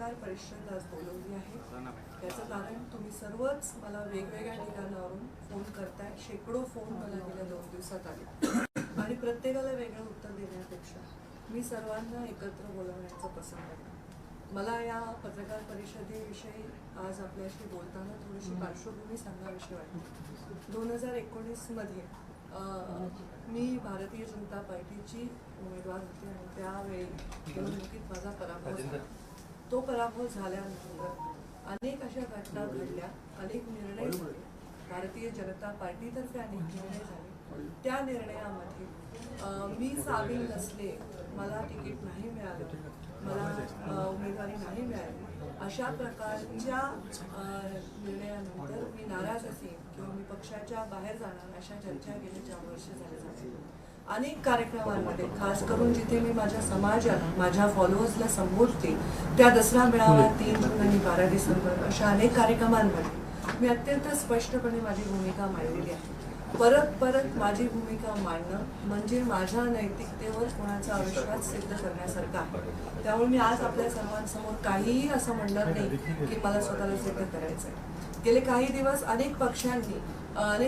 पत्रकार परिषद आज बोलवली आहे। याचं कारण तुम्ही सर्वच मला वेगवेगळ्या ठिकाणावरून फोन करताय। शेकडो फोन मला गेल्या 2 दिवसात आले आणि प्रत्येकाला वेगळं उत्तर देण्यापेक्षा मी सर्वांना एकत्र बोलवण्याचं पसंत करते। मला या पत्रकार परिषदेविषयी आज आपल्याशी बोलताना थोडीशी पार्श्वभूमी सांगावीशी वाटते। 2019 मध्ये मी भारतीय जनता पार्टीची उमेदवार होते आणि त्यावेळी निवडणुकीत माझा पराभव झाला। तो पराभव झाल्यानंतर अनेक अशा घटना घडल्या, अनेक निर्णय झाले, भारतीय जनता पार्टीतर्फे अनेक निर्णय झाले। त्या निर्णयामध्ये मी सामील नसले, मला तिकीट नाही मिळालं, मला उमेदवारी नाही मिळाली, अशा प्रकारच्या निर्णयानंतर मी नाराज असेल किंवा मी पक्षाच्या बाहेर जाणार अशा चर्चा गेले 4 वर्ष झाले। अनेक कार्यक्रमांमध्ये, खास करून जिथे मी माझ्या समाजाला, माझ्या फॉलोअर्सला संबोधते, त्या दसरा मेळावा 3 जून आणि 12 डिसेंबर अशा अनेक कार्यक्रमांमध्ये मी अत्यंत स्पष्टपणे माझी भूमिका मांडलेली आहे। परत माझी भूमिका मांडणं म्हणजे माझ्या नैतिकतेवर कोणाचा अविश्वास सिद्ध करण्यासारखं आहे। त्यामुळे मी आज आपल्या सर्वांसमोर काहीही असं म्हणणार नाही की मला स्वतःला सिद्ध करायचं आहे। गेले काही दिवस अनेक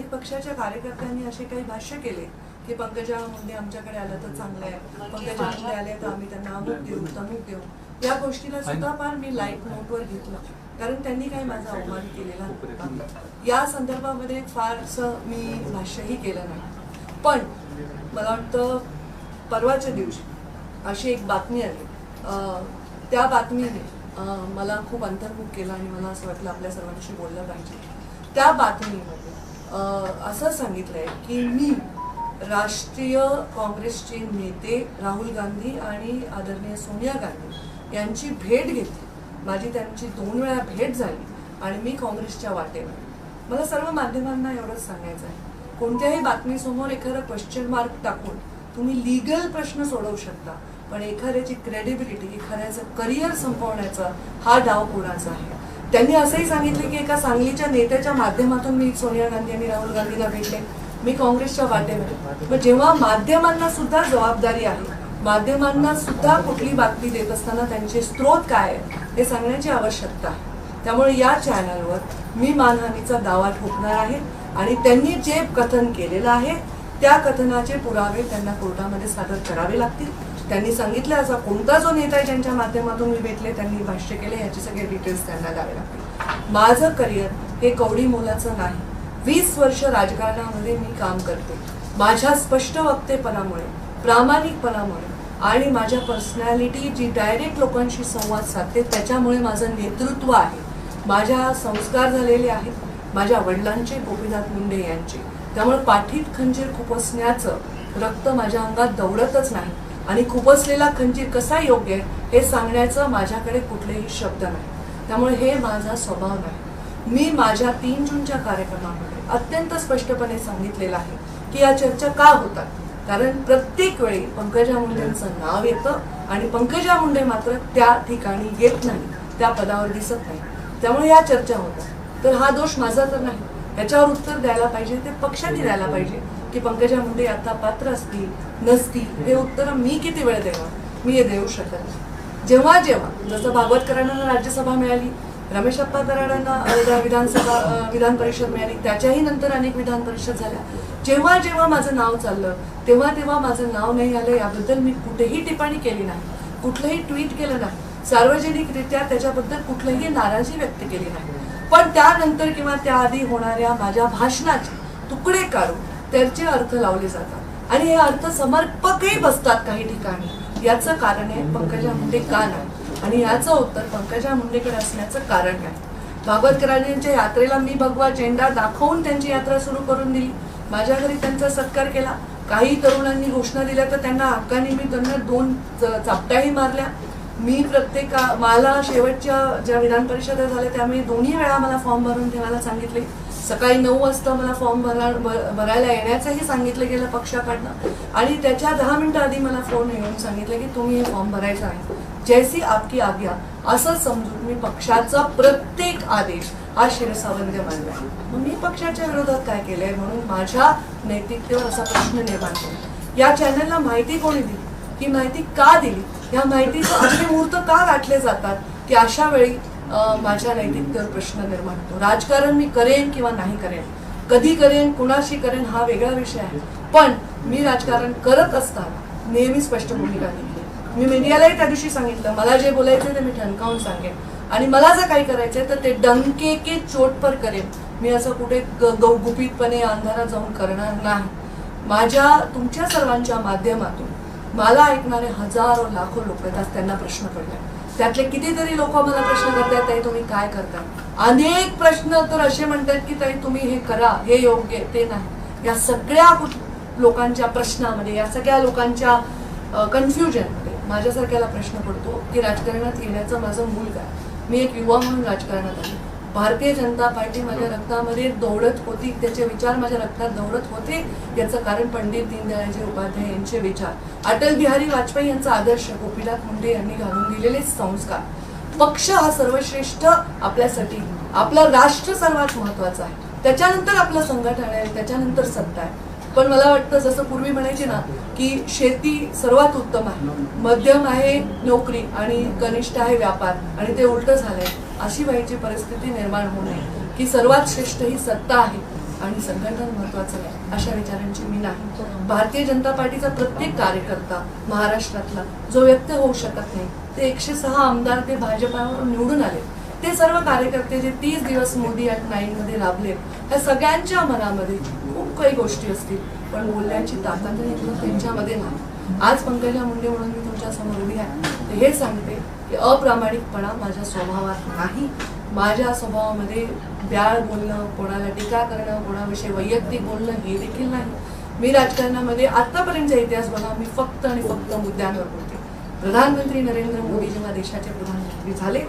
पक्षाच्या कार्यकर्त्यांनी असे काही भाष्य केले की पंकजा मुंडे आमच्याकडे आलं तर चांगलं आहे, पंकजा मुंडे आले तर आम्ही त्यांना अमुक देऊ तमुक देऊ। या गोष्टीला सुद्धा फार मी लाईट नोटवर घेतलं, कारण त्यांनी काही माझा अवमान केलेला नव्हता। या संदर्भामध्ये फारसं मी भाष्यही केलं नाही। पण मला वाटतं परवाच्या दिवशी अशी एक बातमी आली, त्या बातमीने मला खूप अंतर्मुख केलं आणि मला असं वाटलं आपल्या सर्वांशी बोललं पाहिजे। त्या बातमीमध्ये असं सांगितलंय की मी राष्ट्रीय काँग्रेसचे नेते राहुल गांधी आणि आदरणीय सोनिया गांधी यांची भेट घेतली। माझी त्यांची 2 वेळा भेट झाली आणि मी काँग्रेसच्या वाटेवर। मला सर्व माध्यमांना एवढंच सांगायचं आहे, कोणत्याही बातमीसमोर एखादा क्वेश्चन मार्क टाकून तुम्ही लीगल प्रश्न सोडवू शकता, पण एखाद्याची क्रेडिबिलिटी, एखाद्याचं करिअर संपवण्याचा हा डाव कोणाचा आहे। त्यांनी असंही सांगितले की एका सांगलीच्या नेत्याच्या माध्यमातून मी सोनिया गांधी आणि राहुल गांधीला भेटले, मी काँग्रेसच्या वाटेवर। पण जेव्हा माध्यमांना सुद्धा जबाबदारी आहे, माध्यमांना सुद्धा कुठली बातमी देत असताना त्यांचे स्रोत काय आहे हे सांगण्याची आवश्यकता आहे। त्यामुळे या चॅनलवर मी मानहानीचा दावा ठोकणार आहे आणि त्यांनी जे कथन केलेलं आहे त्या कथनाचे पुरावे त्यांना कोर्टामध्ये सादर करावे लागतील। त्यांनी सांगितलं असा कोणता जो नेता आहे ज्यांच्या माध्यमातून मी भेटले, त्यांनी भाष्य केले, याचे सगळे डिटेल्स त्यांना द्यावे लागतील। माझं करिअर हे कवडी मोलाचं नाही। 20 वर्ष राजकारणामध्ये मी काम करते। माझ्या स्पष्ट वक्तेपणामुळे, प्रामाणिकपणामुळे आणि माझ्या पर्सनॅलिटी जी डायरेक्ट लोकांशी संवाद साधते त्याच्यामुळे माझं नेतृत्व आहे। माझ्या संस्कार झालेले आहेत माझ्या वडिलांचे, गोपीनाथ मुंडे यांचे। त्यामुळे पाठीत खंजीर खुपसण्याचं रक्त माझ्या अंगात दौडतच नाही आणि खुपसलेला खंजीर कसा योग्य आहे हे सांगण्याचं माझ्याकडे कुठलेही शब्द नाही। त्यामुळे हे माझा स्वभाव नाही। मी माझ्या 3 जूनच्या कार्यक्रमामध्ये अत्यंत स्पष्टपणे सांगितलेलं आहे की या चर्चा का होतात, कारण प्रत्येक वेळी पंकजा मुंडेंचं नाव येतं आणि पंकजा मुंडे मात्र त्या ठिकाणी येत नाही, त्या पदावर दिसत नाही। त्यामुळे या चर्चा होतात। तर हा दोष माझा तर नाही, याच्यावर उत्तर द्यायला पाहिजे ते पक्षाने द्यायला पाहिजे की पंकजा मुंडे आता पात्र असतील नसतील हे उत्तर मी किती वेळ देणार, मी हे देऊ शकत नाही। जेव्हा जसं भागवतकरांना राज्यसभा मिळाली, रमेश अप्पा कराडांना विधान परिषद मिळाली, त्याच्याही नंतर अनेक विधान परिषद झाल्या, जेव्हा माझं नाव चाललं तेव्हा माझं नाव नाही आलं याबद्दल मी कुठेही टिप्पणी केली नाही, कुठलंही ट्विट केलं नाही, सार्वजनिकरित्या त्याच्याबद्दल कुठलीही नाराजी व्यक्त केली नाही। पण त्यानंतर किंवा त्याआधी होणाऱ्या माझ्या भाषणाचे तुकडे काढून त्याचे अर्थ लावले जातात आणि हे अर्थ समर्पकही बसतात काही ठिकाणी। याचं कारण आहे पंकजा मुंडे का नाही आणि याचं उत्तर पंकजा मुंडेकडे असण्याचं कारण नाही। भागवतकरांच्या यात्रेला मी भगवा झेंडा दाखवून त्यांची यात्रा सुरू करून दिली, माझ्या घरी त्यांचा सत्कार केला। काही तरुणांनी घोषणा दिल्या तर त्यांना हक्काने मी त्यांना 2 चापट्याही मारल्या। मी मला शेवटच्या ज्या विधान परिषदा झाल्या त्यामुळे 2ही वेळा मला फॉर्म भरून ठेवायला सांगितले। सकाळी 9 वाजता मला फॉर्म भरायला येण्याचंही सांगितलं गेलं पक्षाकडनं आणि त्याच्या 10 मिनिटं आधी मला फोन येऊन सांगितलं की तुम्ही हे फॉर्म भरायचं आहे, जैसी आपकी आज्ञा असं समजून मी पक्षाचा प्रत्येक आदेश हा शिरसावंत मानला। मग मी पक्षाच्या विरोधात काय केलंय म्हणून माझ्या नैतिकतेवर असा प्रश्न निर्माण होतो। या चॅनलला माहिती कोणी दिली, ही माहिती का दिली, या माहितीचं असे मुहूर्त का गाठले जातात की अशा वेळी माझ्या नैतिकतेवर प्रश्न निर्माण होतो. राजकारण मी करेन किंवा नाही करेन, कधी करेन, कुणाशी करेन हा वेगळा विषय आहे, पण मी राजकारण करत असताना नेहमी स्पष्ट भूमिका घेतली. मी मीडियालाही त्या दिवशी सांगितलं, मला जे बोलायचं ते मी ठणकावून सांगेन आणि मला जर काही करायचंय तर ते डंके के चोट पर करेन. मी असं कुठे गुपितपणे अंधारात जाऊन करणार नाही. माझ्या तुमच्या सर्वांच्या माध्यमातून मला ऐकणारे हजारो लाखो लोक आहेत. आज त्यांना प्रश्न पडले, त्यातले कितीतरी लोक मला प्रश्न करतात, ताई तुम्ही काय करताय. अनेक प्रश्न तर असे म्हणतात की ताई तुम्ही हे करा, हे योग्य ते नाही. या सगळ्या लोकांच्या प्रश्नामध्ये, या सगळ्या लोकांच्या कन्फ्युजनमध्ये माझ्यासारख्याला प्रश्न पडतो की राजकारणात येण्याचं माझं मूल काय. मी एक युवा म्हणून राजकारणात आले. भारतीय जनता पार्टी माझ्या रक्तामध्ये दौडत होती, त्याचे विचार माझ्या रक्तात दौडत होते. याचं कारण पंडित दीनदयाळजी उपाध्याय यांचे विचार, अटल बिहारी वाजपेयी यांचा आदर्श, गोपीनाथ मुंडे यांनी घालून दिलेले संस्कार. पक्ष हा सर्वश्रेष्ठ आपल्यासाठी, आपलं राष्ट्र सर्वात महत्वाचं आहे, त्याच्यानंतर आपलं संघटन आहे, त्याच्यानंतर सत्ता आहे. पण मला वाटतं जसं पूर्वी म्हणायचे ना की शेती सर्वात उत्तम आहे, मध्यम आहे नोकरी आणि कनिष्ठ आहे व्यापार, आणि ते उलट झालंय. अशी व्हायची परिस्थिती निर्माण होऊ नये की सर्वात श्रेष्ठ ही सत्ता आहे आणि संघटन महत्वाचं आहे, अशा विचारांची मी नाही. भारतीय जनता पार्टीचा प्रत्येक कार्यकर्ता महाराष्ट्रातला जो व्यक्त होऊ शकत नाही, ते 106 आमदार ते भाजपावर निवडून आले, ते सर्व कार्यकर्ते जे 30 दिवस मोदी ॲट 9 मध्ये राबले, त्या सगळ्यांच्या मनामध्ये खूप काही गोष्टी असतील, पण बोलण्याची ताकद त्यांच्यामध्ये नाही. आज पंकजा मुंडे म्हणून मी तुमच्या समोर उभी आहे, हे सांगते की अप्रामाणिकपणा माझ्या स्वभावात नाही. माझ्या स्वभावामध्ये ब्याळ बोलणं, कोणाला टीका करणं, कोणाविषयी वैयक्तिक बोलणं हे देखील नाही. मी राजकारणामध्ये आतापर्यंतचा इतिहास बघा, मी फक्त आणि फक्त मुद्द्यांवर बोलते. प्रधानमंत्री नरेंद्र मोदी जेव्हा देशाचे प्रधानमंत्री झाले,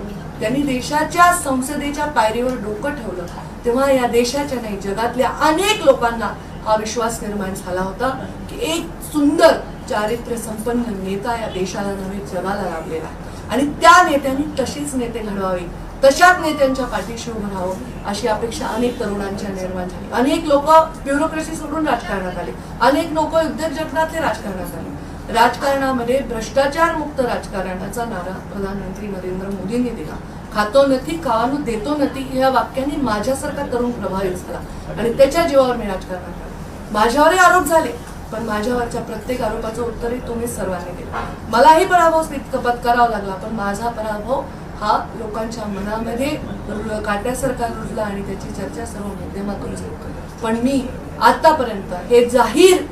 त्यांनी देशाच्या संसदेच्या पायरीवर डोकं ठेवलं, तेव्हा या देशाच्या नाही जगातल्या अनेक लोकांना हा विश्वास निर्माण झाला होता की एक सुंदर चारित्र्य संपन्न नेता या देशाला नव्हे जगाला लाभलेला आहे, आणि त्या नेत्यांनी तशीच नेते घडवावी, तशाच नेत्यांच्या पाठीशी उभं राहावं अशी अपेक्षा अनेक तरुणांच्या निर्माण झाली. अनेक लोक ब्युरोक्रेसी सोडून राजकारणात आले, अनेक लोक उद्योग जगतातले राजकारणात आले. राजकारणामध्ये भ्रष्टाचार मुक्त राजकारणाचा नारा प्रधानमंत्री नरेंद्र मोदींनी दिला. खातो नथी खावानू देतो नथी या वाक्याने माझ्यासारखा तरुण प्रभावित झाला आणि त्याच्या जीवावर मी राजकारणात आले. माझ्यावरही आरोप झाले, पण माझ्यावरच्या प्रत्येक आरोपाचं उत्तरही तुम्ही सर्वांनी दिलं. मलाही पराभव पत्करावा लागला, पण माझा पराभव हा लोकांच्या मनामध्ये काट्यासारखा रुजला आणि त्याची चर्चा सर्व माध्यमातून झाली. पण मी आतापर्यंत हे जाहीर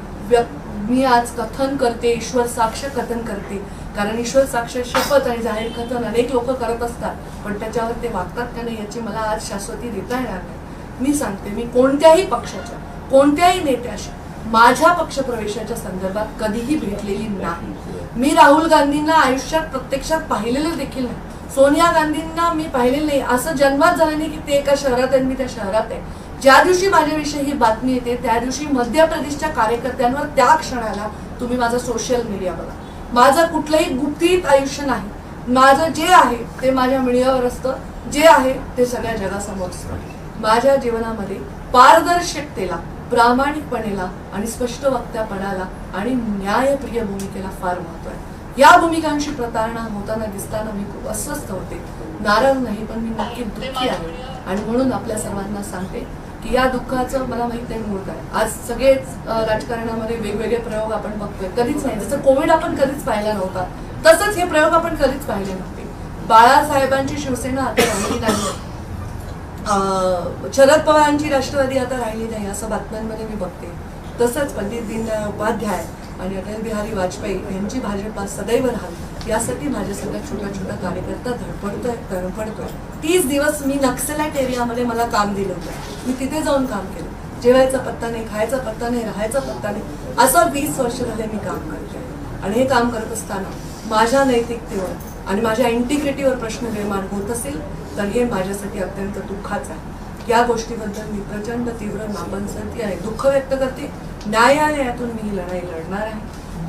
मी आज कथन करते, ईश्वर साक्ष कथन करते, कारण ईश्वर साक्ष शपथ आणि जाहीर कथन अनेक लोक करत असतात, पण त्याच्यावर ते वागतात का नाही याची मला आज शाश्वती देता येणार नाही. मी सांगते, मी कोणत्याही पक्षाच्या कोणत्याही नेत्याशी माझ्या पक्षप्रवेशाच्या संदर्भात कधीही भेटलेली नाही. मी राहुल गांधींना आयुष्यात प्रत्यक्षात पाहिलेलं देखील नाही. सोनिया गांधींना मी पाहिलेलं नाही. असं जन्मात झालं नाही की ते एका शहरात आहे, मी त्या शहरात आहे. ज्या दिवशी माझ्याविषयी ही बातमी येते त्या दिवशी मध्य प्रदेशच्या कार्यकर्त्यांवर त्या क्षणाला तुम्ही माझा सोशल मीडिया बघा. माझं कुठलंही गुपित आयुष्य नाही. माझं जे आहे ते माझ्या मीडियावर असतं, जे आहे ते सगळ्या जगासमोर असतं. माझ्या जीवनामध्ये पारदर्शकतेला, प्रामाणिकपणेला आणि स्पष्ट वक्त्यापणाला आणि न्यायप्रिय भूमिकेला फार महत्व आहे. या भूमिकांशी प्रतारणा होताना दिसताना मी खूप अस्वस्थ होते. नाराज नाही, पण मी नक्की दुःखी आहे. आणि म्हणून आपल्या सर्वांना सांगते की या दुःखाचं मला माहित नाही मूळ काय. आज सगळेच राजकारणामध्ये वेगवेगळे प्रयोग आपण बघतोय, कधीच नाही. जसं कोविड आपण कधीच पाहिला नव्हता, तसंच हे प्रयोग आपण कधीच पाहिले नव्हते. बाळासाहेबांची शिवसेना आता राहिली नाही, शरद पवारांची राष्ट्रवादी आता राहिली नाही, असं बातम्यांमध्ये मी बघते. तसंच पंडित दीनदयाळ उपाध्याय आणि अटल बिहारी वाजपेयी यांची भाजपा सदैव राहावी यासाठी माझ्यासगळ्या छोट्या छोट्या कार्यकर्ता धडपडतोय. 30 दिवस मी नक्सलाइट एरियामध्ये मला काम दिलं होतं, मी तिथे जाऊन काम केलं. जेवायचा पत्ता नाही, खायचा पत्ता नाही, राहायचा पत्ता नाही, असं 20 वर्ष झाले मी काम करते. आणि हे काम करत असताना माझ्या नैतिकतेवर आणि माझ्या इंटिग्रिटीवर प्रश्न निर्माण होत असेल तर हे माझ्यासाठी अत्यंत दुःखाचं आहे. या गोष्टीबद्दल मी प्रचंड तीव्र नापसंती आणि दुःख व्यक्त करते. न्यायालयातून मी ही लढाई लढणार आहे.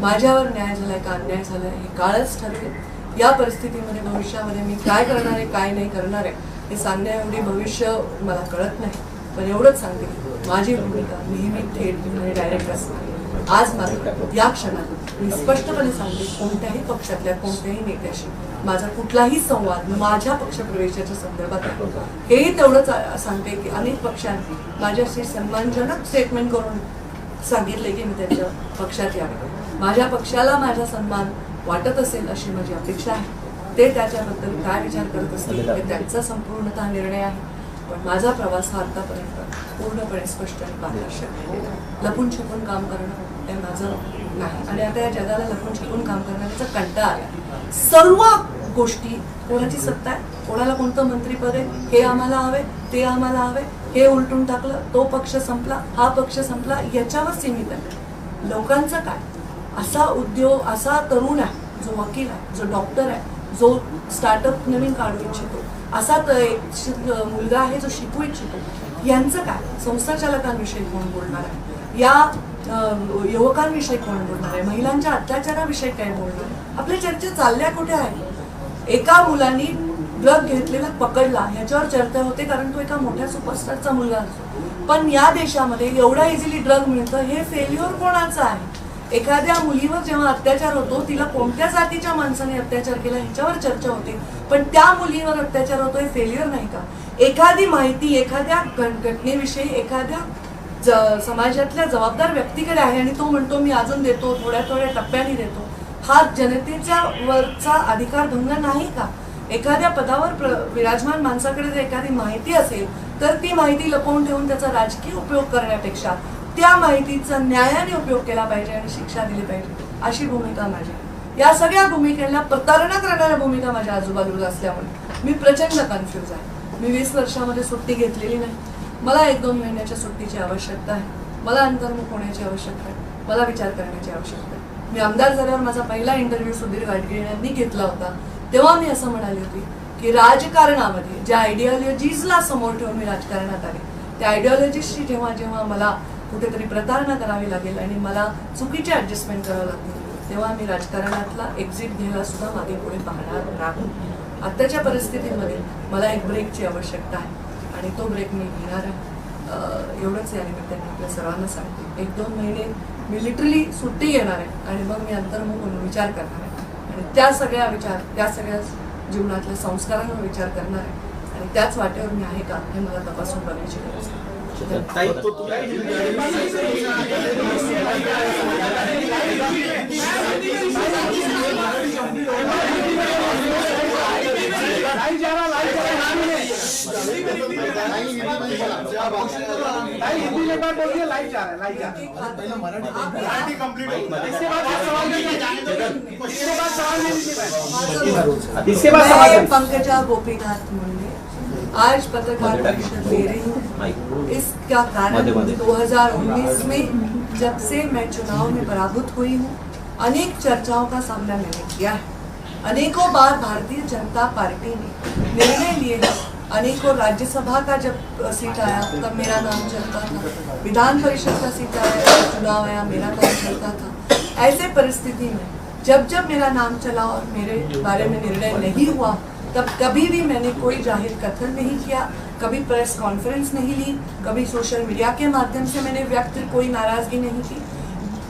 माझ्यावर न्याय झालाय का अन्याय झालाय हे काळच ठरवेल. या परिस्थितीमध्ये भविष्यामध्ये मी काय करणार आहे, काय नाही करणार आहे हे सांगण्याएवढी भविष्य मला कळत नाही. पण एवढंच सांगते, माझी भूमिका नेहमी थेट आणि डायरेक्ट असणार. आज मात्र या क्षणात मी स्पष्टपणे सांगते, कोणत्याही पक्षातल्या कोणत्याही नेत्याशी माझा कुठलाही संवाद माझ्या पक्षप्रवेशाच्या संदर्भात आहे. हेही तेवढंच सांगते की अनेक पक्षांनी माझ्याशी सन्मानजनक स्टेटमेंट करून सांगितले की मी त्यांच्या पक्षात यावे. माझ्या पक्षाला माझा सन्मान वाटत असेल अशी माझी अपेक्षा आहे. ते त्याच्याबद्दल काय विचार करत असतील हे त्यांचा संपूर्णतः निर्णय आहे. पण माझा प्रवास हा आतापर्यंत पूर्णपणे स्पष्ट आणि पारदर्शक आहे. लपून छपून काम करणं हे माझं नाही. आणि आता या जगाला लपून छपून काम करण्याचा कंटाळा आला. सर्व गोष्टी, कोणाची सत्ता आहे, कोणाला कोणतं मंत्रीपद आहे, हे आम्हाला हवे, ते आम्हाला हवे, हे उलटून टाकलं, तो पक्ष संपला, हा पक्ष संपला, याच्यावर सीमित आहे. लोकांचं काय? असा उद्योग, असा तरुण आहे जो वकील आहे, जो डॉक्टर आहे, जो स्टार्टअप नवीन काढू इच्छितो, असा मुलगा आहे जो शिकू इच्छितो, यांचं काय? संस्थाचालकांविषयी कोण बोलणार आहे? या युवकांविषयी कोण बोलणार आहे? महिलांच्या अत्याचाराविषयी काय बोलणार आहे? आपल्या चर्चा चालल्या कुठे आहे? एका मुलांनी ड्रग घेतलेला पकडला ह्याच्यावर चर्चा होते कारण तो एका मोठ्या सुपरस्टारचा मुलगा असतो. पण या देशामध्ये एवढा इझिली ड्रग मिळतं हे फेल्युअर कोणाचं आहे? एखाद्या मुलीवर जेव्हा अत्याचार होतो, तिला कोणत्या जातीच्या माणसाने अत्याचार केला ह्याच्यावर चर्चा होते, पण त्या मुलीवर अत्याचार होतो हे फेल्युअर नाही का? एखादी माहिती एखाद्या घटनेविषयी एखाद्या समाजातल्या जबाबदार व्यक्तीकडे आहे आणि तो म्हणतो मी अजून देतो, थोड्या थोड्या टप्प्याने देतो, हा जनतेच्या वरचा अधिकार भंग नाही का? एखाद्या पदावर विराजमान माणसाकडे जर एखादी माहिती असेल तर ती माहिती लपवून ठेवून त्याचा राजकीय उपयोग करण्यापेक्षा त्या माहितीचा न्यायाने उपयोग केला पाहिजे आणि शिक्षा दिली पाहिजे, अशी भूमिका माझी. या सगळ्या भूमिकेला प्रतारणा करणाऱ्या भूमिका माझ्या आजूबाजूला असल्यामुळे मी प्रचंड कन्फ्यूज आहे. मी 20 वर्षामध्ये सुट्टी घेतलेली नाही. मला 1-2 महिन्याच्या सुट्टीची आवश्यकता आहे. मला अंतर्मुख होण्याची आवश्यकता आहे. मला विचार करण्याची आवश्यकता आहे. मी आमदार झाल्यावर माझा पहिला इंटरव्ह्यू सुधीर गाडगे यांनी घेतला होता. तेव्हा मी असं म्हणाली होती की राजकारणामध्ये ज्या आयडिओलॉजीजला समोर ठेवून मी राजकारणात आले, त्या आयडिओलॉजीजची जेव्हा जेव्हा मला कुठेतरी प्रतारणा करावी लागेल आणि मला चुकीचे ऍडजस्टमेंट करावं लागतील, तेव्हा मी राजकारणातला एक्झिट घ्यायला सुद्धा मागे पुढे पाहणार नाही. आत्ताच्या परिस्थितीमध्ये मला एक ब्रेकची आवश्यकता आहे आणि तो ब्रेक मी घेणार आहे. एवढंच या निमित्ताने आपल्या सर्वांना सांगते. 1-2 महिने मी लिटरली सुट्टी घेणार आहे आणि मग मी अंतर्मुख होऊन विचार करणार आहे आणि त्या सगळ्या जीवनातल्या संस्कारांवर विचार करणार आहे आणि त्याच वाटेवर मी आहे का हे मला तपासून बघायची गरज आहे. पंकजा गोपीनाथ मुंडे आज पत्रकार परिषद दे रही हूँ. इसका कारण 2019 में जब से मैं चुनाव में पराभूत हुई हूँ, अनेक चर्चाओं का सामना मैंने किया है. अनेकों बार भारतीय जनता पार्टी ने निर्णय लिए हैं. अनेकों राज्यसभा का जब सीट आया तब मेरा नाम चलता था, विधान परिषद का सीट आया, चुनाव आया, मेरा नाम चलता था. ऐसे परिस्थिति में जब जब मेरा नाम चला और मेरे बारे में निर्णय नहीं हुआ, तब कभी भी मैंने कोई जाहिर कथन नहीं किया, कभी प्रेस कॉन्फ्रेंस नहीं ली, कभी सोशल मीडिया के माध्यम से मैंने व्यक्त कोई नाराजगी नहीं की.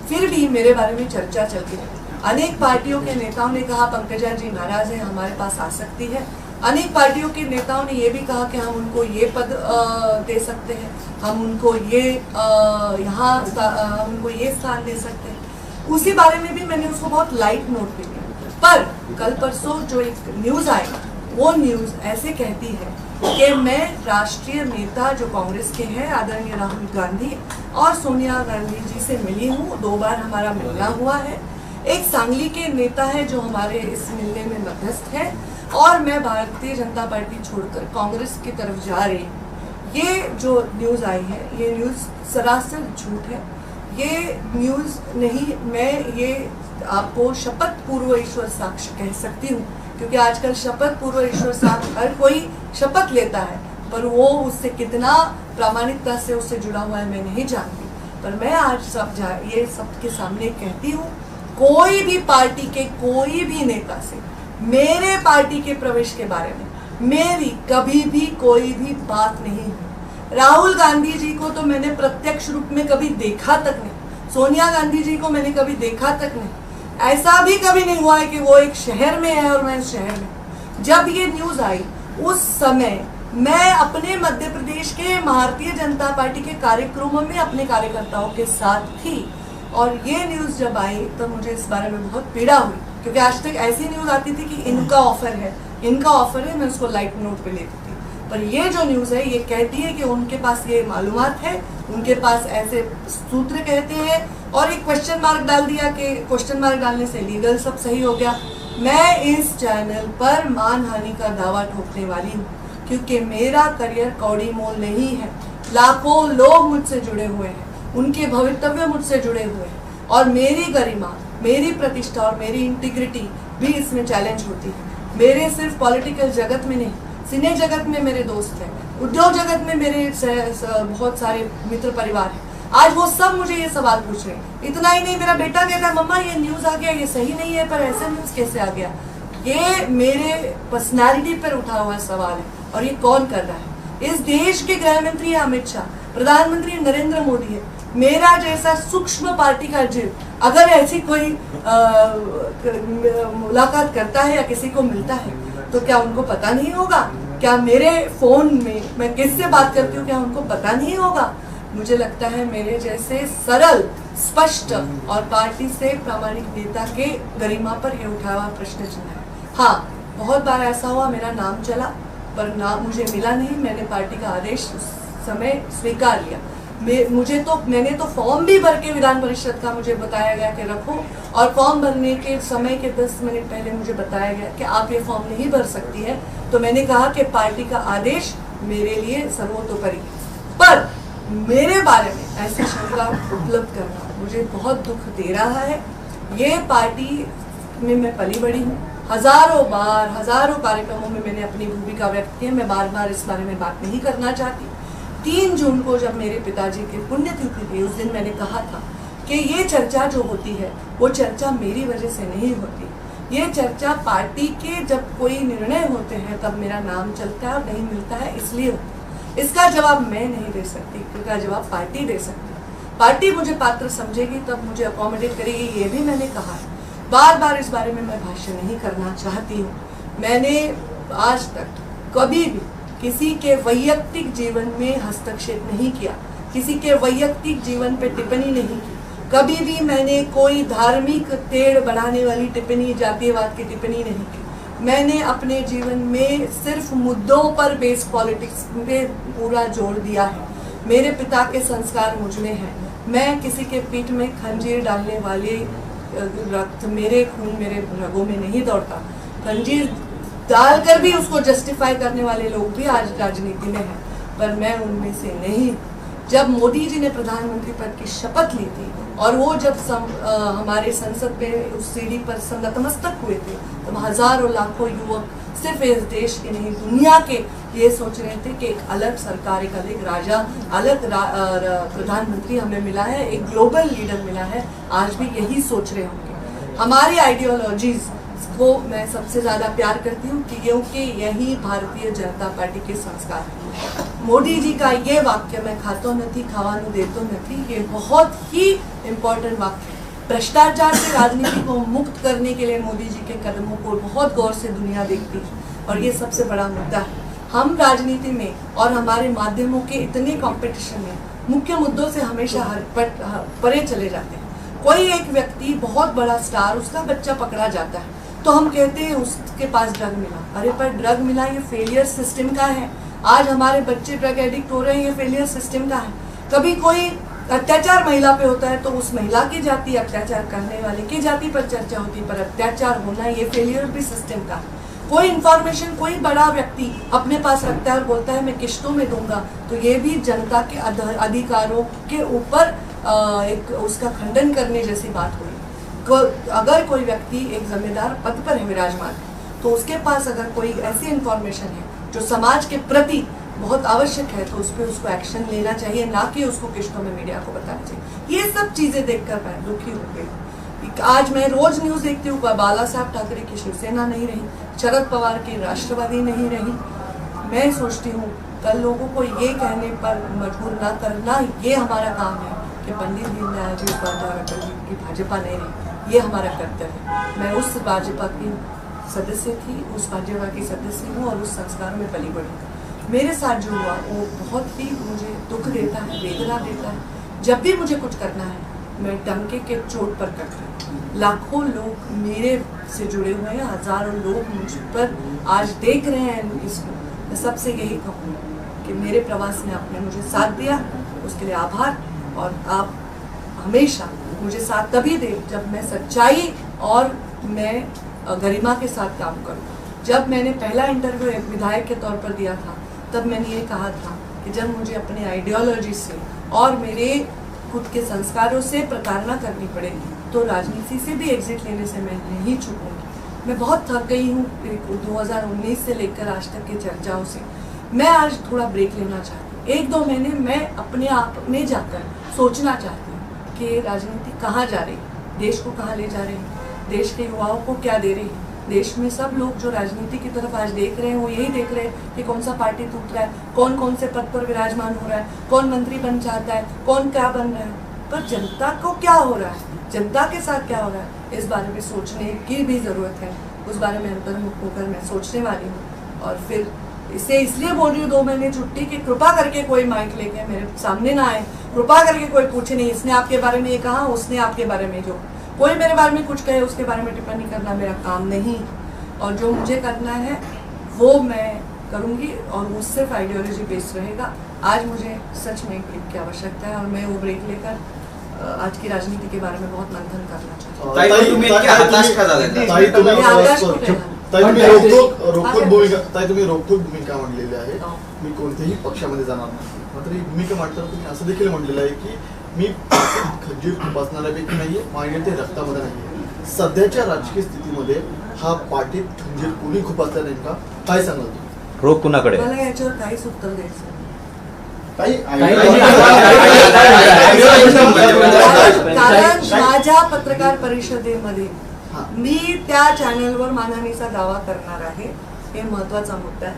फिर भी मेरे बारे में चर्चा चलती रही. अनेक पार्टियों के नेताओं ने कहा पंकजा जी नाराज है, हमारे पास आ सकती है. अनेक पार्टियों के नेताओं ने ये भी कहा कि हम उनको ये पद दे सकते हैं, हम उनको ये हम उनको ये स्थान दे सकते हैं. उसी बारे में भी मैंने उसको बहुत लाइट नोट पे लिया. पर कल परसों जो एक न्यूज़ आई, वो न्यूज़ ऐसे कहती है कि मैं राष्ट्रीय नेता जो कांग्रेस के हैं आदरणीय राहुल गांधी और सोनिया गांधी जी से मिली हूँ. 2 बार हमारा मिलना हुआ है. एक सांगली के नेता है जो हमारे इस मिलने में मध्यस्थ है और मैं भारतीय जनता पार्टी छोड़कर कांग्रेस की तरफ जा रही हूँ. ये जो न्यूज़ आई है ये न्यूज़ सरासर झूठ है. ये न्यूज़ नहीं, मैं ये आपको शपथ पूर्व ईश्वर साक्ष्य कह सकती हूँ, क्योंकि आजकल शपथ पूर्व ईश्वर साक्ष्य हर कोई शपथ लेता है, पर वो उससे कितना प्रामाणिकता से उससे जुड़ा हुआ है मैं नहीं जानती. पर मैं आज ये सबके सामने कहती हूँ, कोई भी पार्टी के कोई भी नेता से मेरे पार्टी के प्रवेश के बारे में मेरी कभी भी कोई भी बात नहीं हुई. राहुल गांधी जी को तो मैंने प्रत्यक्ष रूप में कभी देखा तक नहीं. सोनिया गांधी जी को मैंने कभी देखा तक नहीं। ऐसा भी कभी नहीं हुआ है कि वो एक शहर में है और मैं इस शहर में। जब ये न्यूज आई उस समय मैं अपने मध्य प्रदेश के भारतीय जनता पार्टी के कार्यक्रमों में अपने कार्यकर्ताओं के साथ थी, और ये न्यूज जब आई तो मुझे इस बारे में बहुत पीड़ा हुई, क्योंकि आज तक ऐसी न्यूज आती थी कि इनका ऑफर है, मैं उसको लाइट नोट पे लेती थी। पर ये जो न्यूज है ये कहती है कि उनके पास ये मालूमात है, उनके पास ऐसे सूत्र कहते हैं, और एक क्वेश्चन मार्क डाल दिया कि क्वेश्चन मार्क डालने से लीगल सब सही हो गया। मैं इस चैनल पर मानहानि का दावा ठोकने वाली हूँ, क्योंकि मेरा करियर कौड़ी मोल नहीं है। लाखों लोग मुझसे जुड़े हुए हैं, उनके भवितव्य मुझसे जुड़े हुए हैं, और मेरी गरिमा, मेरी प्रतिष्ठा और मेरी इंटीग्रिटी भी इसमें चैलेंज होती है। मेरे सिर्फ पॉलिटिकल जगत में नहीं, सिने जगत में मेरे दोस्त हैं, उद्योग जगत में मेरे बहुत सारे मित्र परिवार हैं। आज वो सब मुझे ये सवाल पूछ रहे हैं। इतना ही नहीं, मेरा बेटा कहता है मम्मा ये न्यूज आ गया, ये सही नहीं है, पर ऐसे न्यूज कैसे आ गया। ये मेरे पर्सनालिटी पर उठा हुआ सवाल है, और ये कौन कर रहा है। इस देश के गृह मंत्री अमित शाह, प्रधानमंत्री नरेंद्र मोदी है। मेरा जैसा सूक्ष्म पार्टी का जीव अगर ऐसी कोई मुलाकात करता है या किसी को मिलता है तो क्या उनको पता नहीं होगा? क्या मेरे फोन में मैं किससे बात करती हूँ क्या उनको पता नहीं होगा? मुझे लगता है मेरे जैसे सरल, स्पष्ट और पार्टी से प्रामाणिक नेता के गरिमा पर ये उठा हुआ प्रश्न चिन्ह है। हाँ, बहुत बार ऐसा हुआ मेरा नाम चला, पर नाम मुझे मिला नहीं। मैंने पार्टी का आदेश उस समय स्वीकार लिया। मैंने तो फॉर्म भी भर के विधान परिषद का मुझे बताया गया कि रखो, और फॉर्म भरने के समय के 10 मिनट पहले मुझे बताया गया कि आप ये फॉर्म नहीं भर सकती है। तो मैंने कहा कि पार्टी का आदेश मेरे लिए सर्वोतोपरि, पर मेरे बारे में ऐसी शंका उपलब्ध करना मुझे बहुत दुख दे रहा है। ये पार्टी में मैं पली बड़ी हूँ, हजारों कार्यक्रमों में मैंने अपनी भूमिका व्यक्त की है। मैं बार बार इस बारे में बात नहीं करना चाहती। 3 जून को जब मेरे पिताजी की पुण्यतिथि थी, उस दिन मैंने कहा था कि ये चर्चा जो होती है वो चर्चा मेरी वजह से नहीं होती। ये चर्चा पार्टी के जब कोई निर्णय होते हैं तब मेरा नाम चलता है और नहीं मिलता है, इसलिए होता है। इसका जवाब मैं नहीं दे सकती, इसका जवाब पार्टी दे सकती है। पार्टी मुझे पात्र समझेगी तब मुझे अकोमोडेट करेगी, ये भी मैंने कहा है। बार बार इस बारे में मैं भाष्य नहीं करना चाहती हूँ। मैंने आज तक कभी भी किसी के वैयक्तिक जीवन में हस्तक्षेप नहीं किया, किसी के वैयक्तिक जीवन पे टिप्पणी नहीं की। कभी भी मैंने कोई धार्मिक टेढ़ बढ़ाने वाली टिप्पणी, जातीयवाद की टिप्पणी नहीं की। मैंने अपने जीवन में सिर्फ मुद्दों पर बेस्ड पॉलिटिक्स पे पूरा जोर दिया है। मेरे पिता के संस्कार मुझ में हैं। मैं किसी के पीठ में खंजीर डालने वाले रक्त, मेरे खून मेरे रगों में नहीं दौड़ता। खंजीर डालकर भी उसको जस्टिफाई करने वाले लोग भी आज राजनीति में हैं, पर मैं उनमें से नहीं। जब मोदी जी ने प्रधानमंत्री पद की शपथ ली थी और वो जब हमारे संसद में उस सीढ़ी पर नतमस्तक हुए थे, तो हजारों लाखों युवक सिर्फ इस देश के नहीं दुनिया के ये सोच रहे थे कि एक अलग सरकार, एक अलग राजा, अलग प्रधानमंत्री हमें मिला है, एक ग्लोबल लीडर मिला है। आज भी यही सोच रहे होंगे। हमारी आइडियोलॉजीज को मैं सबसे ज़्यादा प्यार करती हूँ क्योंकि यही भारतीय जनता पार्टी के संस्कार है। मोदी जी का ये वाक्य, मैं खातो नहीं खावानू देतो नहीं, ये बहुत ही इम्पोर्टेंट वाक्य है। भ्रष्टाचार से राजनीति को मुक्त करने के लिए मोदी जी के कदमों को बहुत गौर से दुनिया देखती है, और ये सबसे बड़ा मुद्दा है। हम राजनीति में और हमारे माध्यमों के इतने कंपटीशन में मुख्य मुद्दों से हमेशा परे चले जाते हैं। कोई एक व्यक्ति बहुत बड़ा स्टार, उसका बच्चा पकड़ा जाता है तो हम कहते हैं उसके पास ड्रग मिला। अरे पर ड्रग मिला ये फेलियर सिस्टम का है। आज हमारे बच्चे ड्रग एडिक्ट हो रहे हैं, ये फेलियर सिस्टम का है। कभी कोई अत्याचार महिला पे होता है तो उस महिला की जाति, अत्याचार करने वाले की जाति पर चर्चा होती है, पर अत्याचार होना ये फेलियर भी सिस्टम का है। कोई इंफॉर्मेशन कोई बड़ा व्यक्ति अपने पास रखता है और बोलता है मैं किश्तों में दूंगा, तो ये भी जनता के अधिकारों के ऊपर एक उसका खंडन करने जैसी बात हुई। अगर कोई व्यक्ति एक जिम्मेदार पद पर है विराजमान, तो उसके पास अगर कोई ऐसी इंफॉर्मेशन है जो समाज के प्रति बहुत आवश्यक है, तो उस पर उसको एक्शन लेना चाहिए, ना कि उसको किश्तों में मीडिया को बताना चाहिए। ये सब चीज़ें देखकर मैं दुखी हो गई। आज मैं रोज न्यूज़ देखती हूँ, बाला साहब ठाकरे की शिवसेना नहीं रही, शरद पवार की राष्ट्रवादी नहीं रही। मैं सोचती हूँ कल लोगों को ये कहने पर मजबूर ना करना ये हमारा काम है कि पंडित दीनदयाल जी उपाध्याय अटल जी की भाजपा नहीं रही, ये हमारा कर्तव्य है। मैं उस भाजपा की सदस्य थी, उस भाजपा की सदस्य हूँ और उस संस्कारों में पली बढ़ी। मेरे साथ जो हुआ वो बहुत ही मुझे दुख देता है, वेदना देता है। जब भी मुझे कुछ करना है मैं डंके के चोट पर करती हूँ। लाखों लोग मेरे से जुड़े हुए हैं, हजारों लोग मुझ पर आज देख रहे हैं इसको। मैं सबसे यही कहूँ कि मेरे प्रवास में आपने मुझे साथ दिया, उसके लिए आभार। और आप हमेशा मुझे साथ तभी दे जब मैं सच्चाई और मैं गरिमा के साथ काम करूँ। जब मैंने पहला इंटरव्यू एक विधायक के तौर पर दिया था तब मैंने ये कहा था कि जब मुझे अपनी आइडियोलॉजी से और मेरे खुद के संस्कारों से प्रताड़ना करनी पड़ेगी तो राजनीति से भी एग्जिट लेने से मैं नहीं चूकूंगी। मैं बहुत थक गई हूँ 2019 से लेकर आज तक की चर्चाओं से। मैं आज थोड़ा ब्रेक लेना चाहती हूँ, 1-2 महीने मैं अपने आप में जाकर सोचना चाहती हूँ कि राजनीति कहाँ जा रही है, देश को कहाँ ले जा रही है, देश के युवाओं को क्या दे रही है। देश में सब लोग जो राजनीति की तरफ आज देख रहे हैं वो यही देख रहे हैं कि कौन सा पार्टी टूट रहा है, कौन कौन से पद पर विराजमान हो रहा है, कौन मंत्री बन चाहता है, कौन क्या बन रहा है। पर जनता को क्या हो रहा है, जनता के साथ क्या हो रहा है, इस बारे में सोचने की भी ज़रूरत है। उस बारे में अंतर्मुख होकर मैं सोचने वाली हूँ। और फिर इसे इसलिए बोल रही हूँ 2 महीने छुट्टी कि कृपा करके कोई माइक लेके मेरे सामने ना आए, कृपा करके कोई पूछे नहीं इसने आपके बारे में ये कहा, उसने आपके बारे में जो कोई मेरे बारे में कुछ कहे उसके बारे में टिप्पणी करना मेरा काम नहीं। और जो मुझे करना है वो मैं करूँगी और वो सिर्फ आइडियोलॉजी बेस्ड रहेगा। आज मुझे सच में ब्रेक की आवश्यकता है और मैं वो ब्रेक लेकर आज की राजनीति के बारे में बहुत मंथन करना चाहती हूँ। तुम्ही रोखोक भूमिका मांडलेली आहे, मी कोणत्याही पक्षामध्ये जाणार नाही। मात्र ही भूमिका मांडताना तुम्ही असं देखील म्हटलेलं आहे की मी खंजीर खुपसणाऱ्यापैकी नाहीये, माझ्या ते रक्तामध्ये नाहीये। सध्याच्या राजकीय स्थितीमध्ये हा पाठीत खंजीर कोणी खुपसला नेमका काय सांगाल तुम्ही? रोग कुणाकडे? मला याच्यावर काहीच उत्तर द्यायचं कारण माझ्या पत्रकार परिषदेमध्ये मी त्या चॅनलवर मानहानीचा दावा करणार आहे, हे महत्वाचा मुद्दा आहे।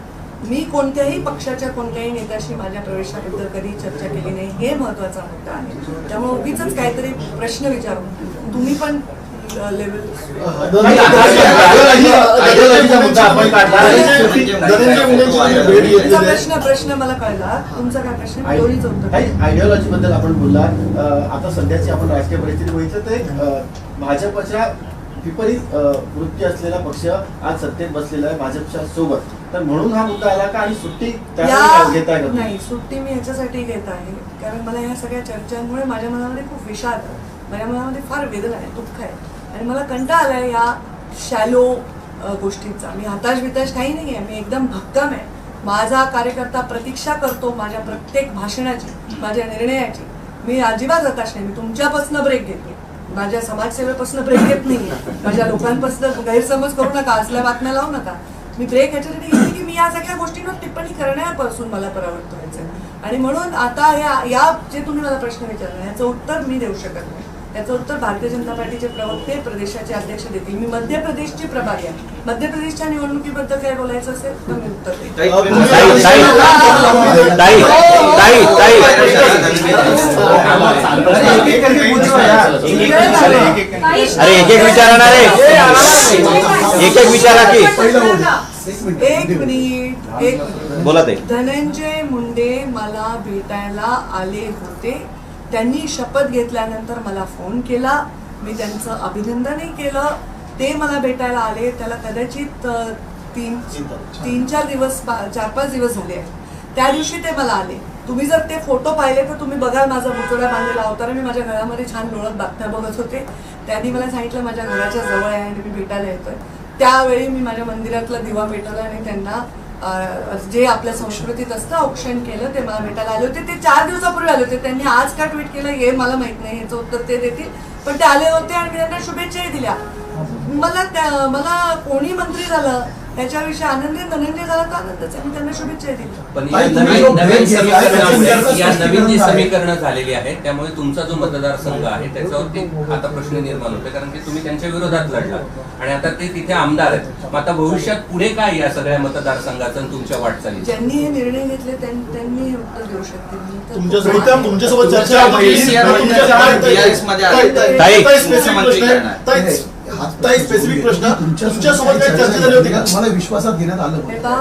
मी कोणत्याही पक्षाच्या कोणत्याही नेत्याशी माझ्या प्रवेशाबद्दल कधी चर्चा केली नाही, हे महत्वाचा मुद्दा आहे। त्यामुळे उगीच काहीतरी प्रश्न विचारून तुम्ही पण प्रश्न मला कळला, तुमचा काय प्रश्न दोन्हीच उत्तर। आयडियोलॉजी बद्दल आपण बोललात, आता सध्याची आपण राजकीय परिस्थिती बघितलं तर भाजपच्या विपरीत वृत्ती असलेला पक्ष आज सत्तेत बसलेला आहे भाजपच्या सोबत, तर म्हणून हा मुद्दा आला का आणि सुट्टी घेताय का? नाही, सुट्टी मी याच्यासाठी घेत आहे कारण मला ह्या सगळ्या चर्चांमुळे माझ्या मनामध्ये खूप विषाद आहे, माझ्या मनामध्ये फार वेदना आहे, दुःख आहे आणि मला कंटाळा आलाय या शॅलो गोष्टींचा। मी हताश काही नाही आहे, मी एकदम भक्कम आहे। माझा कार्यकर्ता प्रतीक्षा करतो माझ्या प्रत्येक भाषणाची, माझ्या निर्णयाची। मी अजिबात हताश नाही। मी तुमच्यापासून ब्रेक घेते, माझ्या समाजसेवेपासून ब्रेक घेत नाही, माझ्या लोकांपासून गैरसमज करू नका, असल्या बातम्या लावू नका। मी ब्रेक ह्याच्यासाठी घेतली की मी या सगळ्या गोष्टींवर टिप्पणी करण्यापासून मला परावृत्त व्हायचं आणि म्हणून आता या जे तुम्ही मला प्रश्न विचारला याचं उत्तर मी देऊ शकत नाही। याचं उत्तर भारतीय जनता पार्टीचे प्रवक्ते प्रदेशाचे अध्यक्ष देतील। मी मध्य प्रदेशची प्रभारी आहे, मध्य प्रदेशच्या निवडणुकीबद्दल काय बोलायचं असेल तर मी उत्तर देईल। अरे एक विचारा ना रे, एक विचारा की एक मिनिट बोला ते। धनंजय मुंडे मला भेटायला आले होते, त्यांनी शपथ घेतल्यानंतर मला फोन केला, मी त्यांचं अभिनंदनही केलं। ते मला भेटायला आले, त्याला कदाचित 3-4 दिवस 4-5 दिवस झाले आहेत। त्या दिवशी ते मला आले, तुम्ही जर ते फोटो पाहिले तर तुम्ही बघाल माझा बुचोडा बांधलेला होता, मी माझ्या घरामध्ये छान लोळत बातम्या बघत होते। त्यांनी मला सांगितलं माझ्या घराच्या जवळ आहे आणि मी भेटायला येतोय। त्यावेळी मी माझ्या मंदिरातला दिवा पेटवला आणि त्यांना जे आपल्या संस्कृतीत असतं औक्षण केलं, ते मला भेटायला आले होते। ते 4 दिवसापूर्वी आले होते, त्यांनी आज का ट्विट केलं हे मला माहित नाही, याचं उत्तर ते देतील, पण ते आले होते आणि मी त्यांना शुभेच्छाही दिल्या। मला कोणी मंत्री झालं ह्याच्याविषयी आनंदी धनंजय झाला तर आनंदच आहे. मी त्यांना शुभेच्छा दिल्या. पण ताई, या तुम्ही नवीन जो नवीन ब्रेक घेतला आहे, समीकरणामुळे त्याच्यावर या नवीन जी स्पष्टीकरण आहे. समीकरणं झालेली आहेत त्यामुळे तुमचा जो मतदारसंघ आहे त्याच्यावरती आता प्रश्न निर्माण होतो, कारण की तुम्ही त्यांच्या विरोधात लढला आणि आता ते तिथे आमदार आहेत. मग आता भविष्यात पुढे काय या सगळ्या मतदारसंघाचं आणि तुमच्या वाटचालीचं? ज्यांनी हे निर्णय घेतले त्यांनी हे उत्तर देऊ शकतील. मी तर- तुमच्यासोबत चर्चा स्पेसिफिक प्रश्न तुमच्यासोबत काही चर्चा झाली होती का? मला विश्वासात घेण्यात आलं हे होतं. पहा,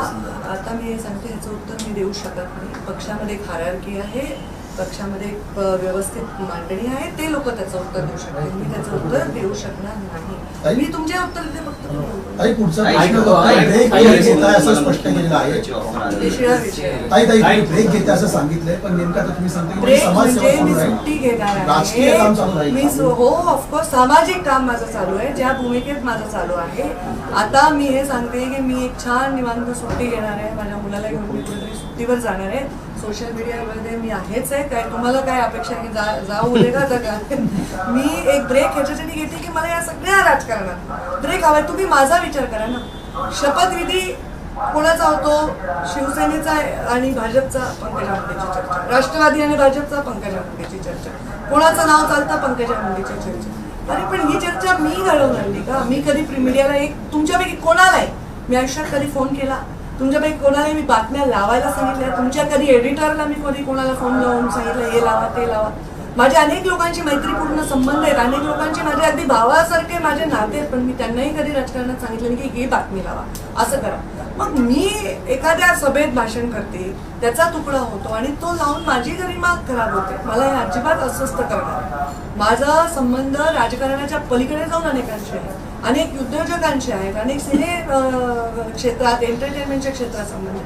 आता मी हे सांगते, ह्याचं उत्तर मी देऊ शकत नाही. पक्षामध्ये एक हायरार्की आहे, पक्षामध्ये एक व्यवस्थित मांडणी आहे, ते लोक त्याचं उत्तर देऊ शकतील. मी त्याचं उत्तर देऊ शकणार नाही. मी तुमचे उत्तर देते फक्त. ताई, पुढचा प्रश्न ब्रेक घेताय असं स्पष्ट केलेलं आहे. विषय ताई ब्रेक घेते असं सांगितलंय, पण नेमकं आता तुम्ही सांगता की ब्रेक समाजसेवा म्हणजे मी चालू सुट्टी राहील, घेणार राजकीय काम चालू आहे. राहील. हो, ऑफकोर्स सामाजिक काम माझं चालू आहे, ज्या भूमिकेत माझं चालू आहे. आता मी हे सांगते की मी एक छान निवांत सुट्टी घेणार आहे. माझ्या मुलाला घेऊन मी कुठेतरी सुट्टीवर जाणार आहे. सोशल मीडियामध्ये मी आहेच आहे. काय तुम्हाला काय अपेक्षा आहे की जाऊ उद्या का जगा? मी एक ब्रेक ह्याच्यासाठी घेते की मला या सगळ्या राजकारणात ब्रेक हवाय. तुम्ही माझा विचार करा ना. शपथविधी कोणाचा होतो? शिवसेनेचा आणि भाजपचा पंकजा मुंडेची चर्चा, राष्ट्रवादी आणि भाजपचा पंकजा मुंडेची चर्चा, कोणाचं नाव चालतं? पंकजा मुंडेची चर्चा. अरे पण ही चर्चा मी घडवून आणली का? मी कधी मीडियाला तुमच्यापैकी कोणाला आहे मी आयुष्यात कधी फोन केला? तुमच्यापैकी कोणाला मी बातम्या लावायला सांगितल्या? तुमच्या कधी एडिटरला मी कधी कोणाला फोन लावून सांगितलं हे लावा ते लावा? माझे अनेक लोकांची मैत्रीपूर्ण संबंध आहेत, अनेक लोकांचे माझे अगदी भावासारखे माझे नाते आहेत, पण मी त्यांनाही कधी राजकारणात सांगितलं नाही की ही बातमी लावा, असं करा. मग मी एखाद्या सभेत भाषण करते, त्याचा तुकडा होतो आणि तो लावून माझी गरिमा खराब होते. मला हे अजिबात अस्वस्थ करणार. माझा संबंध राजकारणाच्या पलीकडे जाऊन अनेकांशी आहे, अनेक उद्योजकांशी आहेत, अनेक सिने क्षेत्रात, एंटरटेनमेंटच्या क्षेत्रात संबंध.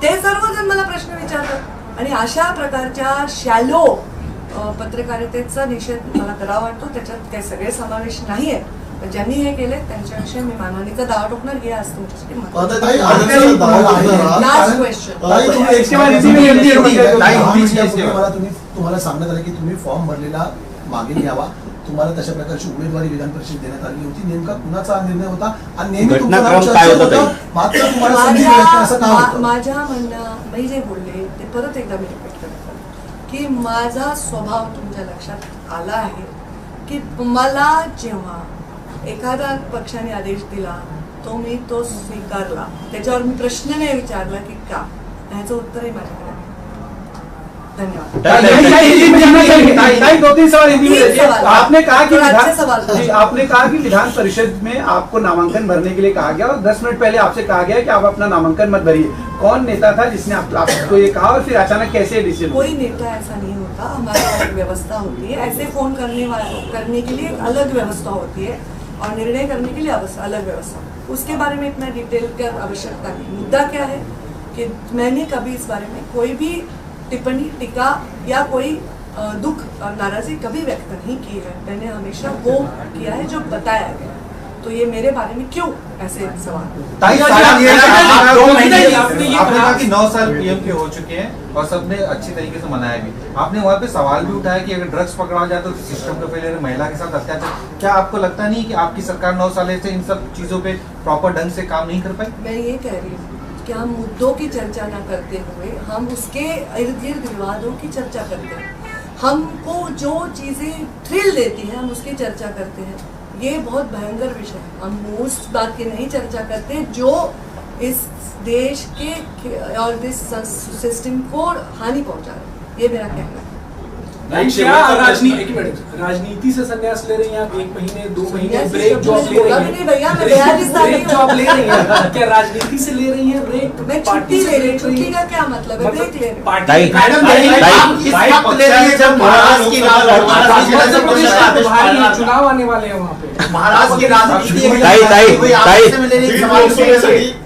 ते सर्वजण मला प्रश्न विचारतात आणि अशा प्रकारच्या शॅलो पत्रकारितेचा निषेध मला करावा वाटतो. त्याच्यात काही सगळे समावेश नाही आहे, पण ज्यांनी हे केले त्यांच्याविषयी मी मानहानीचा दावा ठोकणार. हे आज तुमच्यासाठी लास्ट क्वेश्चन. तुम्हाला सांगण्यात आलं की तुम्ही फॉर्म भरलेला मागे घ्यावा, तुम्हाला तशा प्रकारची उमेदवारी विधान परिषद देण्यात आली होती. नेमका कुणाचा निर्णय होता आणि नेहमी घटनाक्रम काय होता? मात्र तुम्हाला संधी मिळत असं का होतं? माझ्या म्हणणं मी जे बोलले ते परत एकदा मी रिपीट करतो की माझा स्वभाव तुमच्या लक्षात आला आहे की मला जेव्हा एखादा पक्षाने आदेश दिला तो मी तो स्वीकारला. त्याच्यावर मी प्रश्न नाही विचारला की का, ह्याचं उत्तरही माझ्याकडे आहे. धन्यवाद. दो तीन सवाल हिंदी में सवाल। आपने कहा कि थोड़ा अच्छे सवाल जी, पूछो। आपने कहा कि विधान परिषद में आपको नामांकन भरने के लिए कहा गया और 10 मिनट पहले आपसे कहा गया कि आप अपना नामांकन मत भरिए. कौन नेता था जिसने आपको ये कहा और फिर अचानक कैसे डिसीजन? कोई नेता ऐसा नहीं होता. हमारे यहाँ एक व्यवस्था होती है. ऐसे फोन करने के लिए एक अलग व्यवस्था होती है और निर्णय करने के लिए अलग व्यवस्था. उसके बारे में इतना डिटेल की आवश्यकता नहीं. मुद्दा क्या है कि मैंने कभी इस बारे में कोई भी टिप्पणी, टीका या कोई दुख और नाराजगी कभी व्यक्त नहीं की है. मैंने हमेशा वो किया है जो बताया गया. तो ये मेरे बारे में क्यों ऐसे सवाल? आपने कहा कि 9 साल पीएम के हो चुके हैं और सबने अच्छी तरीके से मनाया भी. आपने वहाँ पे सवाल भी उठाया कि अगर ड्रग्स पकड़ा जाए तो सिस्टम का फेलियर, महिला के साथ अत्याचार. क्या आपको लगता नहीं कि आपकी सरकार 9 साल से इन सब चीजों पे प्रॉपर ढंग से काम नहीं कर पाई? मैं ये कह रही हूँ कि हम मुद्दों की चर्चा ना करते हुए हम उसके इर्द गिर्द विवादों की चर्चा करते हैं. हमको जो चीज़ें थ्रिल देती हैं हम उसकी चर्चा करते हैं. ये बहुत भयंकर विषय है. हम उस बात की नहीं चर्चा करते जो इस देश के और इस सिस्टम को हानि पहुंचा रहे. ये मेरा कहना है. राजनीति से संन्यास ले रही हैं आप? 1 महीने 2 महीने संन्यास ब्रेक जॉब ले बोला भी रही नहीं भैया, मैं बयालीस साल की ब्रेक जॉब ले रही हैं. क्या राजनीति से ले रही हैं ब्रेक? मैं छुट्टी ले रही हूँ. छुट्टी का क्या मतलब है? ब्रेक ले रही हूँ. ताई, चुनाव आने वाले हैं वहाँ पे. महाराष्ट्र की राजनीति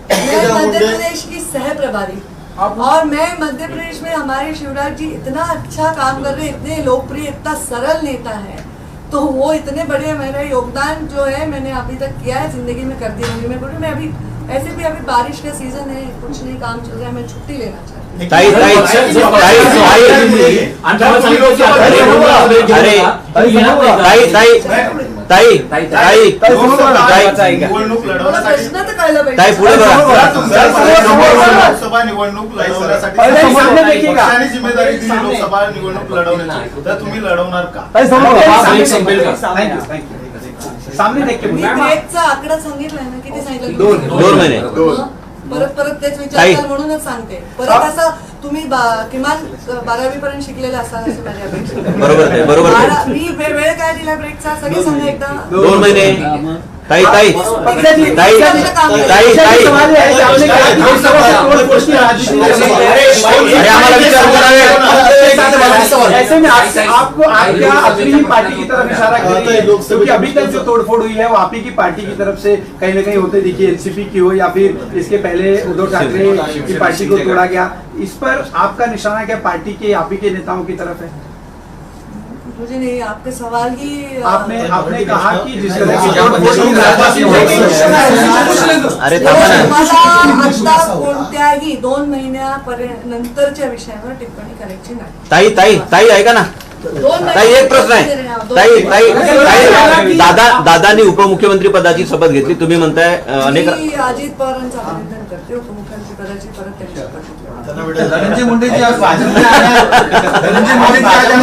मैं मध्य प्रदेश की सह प्रभारी और मैं मध्य प्रदेश में हमारे शिवराज जी इतना अच्छा काम कर रहे हैं, इतने लोकप्रिय, इतना सरल नेता है. तो वो इतने बड़े मेरा योगदान जो है मैंने अभी तक किया है जिंदगी में कर दी होंगी. मैं बोलूँ मैं अभी ऐसे भी अभी बारिश का सीजन है, कुछ नहीं काम चल रहा है, मैं छुट्टी लेना चाहती हूँ. ताई ताई ताई ताई निवडणूक मला लढवण्यासाठी प्रश्न तर कळला ताई पाहिजे. पुढे बघा. लोकसभा निवडणूक लढवण्यासाठी पहिले सामने देखिएगा. पक्षाने जिम्मेदारी दिली लोकसभा निवडणूक लढवण्याची, तर तुम्ही लढवणार का? थँक्यू. सामने देख के मी बोला. ब्रेकचा आकडा सांगितलाय ना, किती सांगितलं? 2 महिने. मग परत तेच ताई. विचारताल म्हणूनच सांगते. परत असं तुम्ही किमान 12वी पर्यंत शिकलेले असाल अशी माझी अपेक्षा आहे. बरोबर आहे, बरोबर आहे. मी वेळ काय दिला ब्रेकचा सगळे सांगा एकदा. 2 महिने. ताई ताई ताई ताई ताई सवाल है कि आपने कहा कि लोकसभा से तोड़फोड़ की राजनीति अरे आम्हाला विचार करावे. ऐसे में आपको आप क्या अपनी ही पार्टी की तरफ इशारा कर रही है, क्योंकि अभी तक जो तोड़फोड़ हुई है वो आप ही की पार्टी की तरफ से कहीं ना कहीं होते दिखी, एनसीपी की हो या फिर इसके पहले उद्धव ठाकरे की पार्टी को तोड़ा गया, इस पर आपका निशाना क्या पार्टी के आप ही के नेताओं की तरफ है? मुझे नहीं, आपके सवाल ही आपने कहा कि जिस तरह की अरे थांबा ना. तुम्हाला आता कोणत्याही 2 महिन्यापर्यंत नंतरच्या विषयावर टिप्पणी करायची नाही. ताई ताई ताई ऐका ना. 2 ताई एक प्रश्न आहे. ताई ताई ताई दादानी उपमुख्यमंत्री पदाची शपथ घेतली, तुम्ही म्हणताय अनेक. मी अजित पवारांचं अभिनंदन करते. उपमुख्यमंत्री पदाची परत त्यांची शपथ घेतली. धनंजय मुंडे जी आज भाजपमध्ये आल्या. धनंजय मुंडे जी आज आल्या.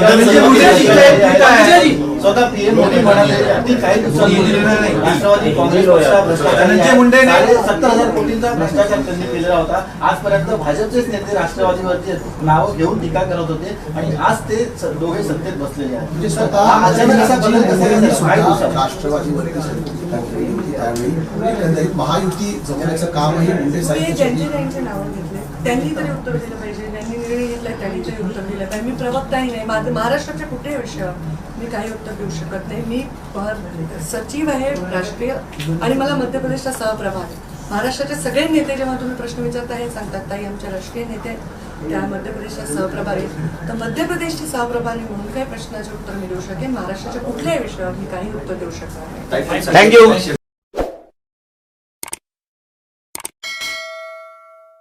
धनंजय मुंडे जी स्वतः पीएम मोदी म्हणाले अगदी काही दिवसांपूर्वी राष्ट्रवादी काँग्रेस पक्षा भ्रष्टाचारी धनंजय मुंडे ने 70,000 कोटींचा भ्रष्टाचार त्यांनी केलेला होता. आजपर्यंत भाजपचेच नेते राष्ट्रवादीवरती नावं घेऊन टीका करत होते आणि आज ते दोघे सत्तेत बसलेले आहेत. म्हणजे हा अचानक असा बदल कसा झाला? काही दिवसात. राष्ट्रवादीवरती त्यावेळी एकंदरीत महायुती जमवण्याचं कामही मुंडे तुम्ही साहेब त्यांची नावं घेतले, त्यांनी तरी उत्तर दिलं पाहिजे. ज्यांनी निर्णय घेतलाय त्यांनी तरी उत्तर दिलं पाहिजे. मी प्रवक्ताही नाही, माझं महाराष्ट्राच्या कुठेही विषयावर मी काही उत्तर देऊ शकत नाही. मी सचिव आहे राष्ट्रीय आणि मला मध्य प्रदेशचा सहप्रभाग आहे. महाराष्ट्राचे सगळे नेते जेव्हा तुम्ही प्रश्न विचारता हे सांगतात ताई आमचे राष्ट्रीय नेते त्या मध्य प्रदेशच्या सहप्रभारी आहेत. तर मध्य प्रदेशची सहप्रभारी म्हणून काही प्रश्नाचे उत्तर मी देऊ शकेन. महाराष्ट्राच्या कुठल्याही विषयावर मी काही उत्तर देऊ शकत नाही. थँक्यू.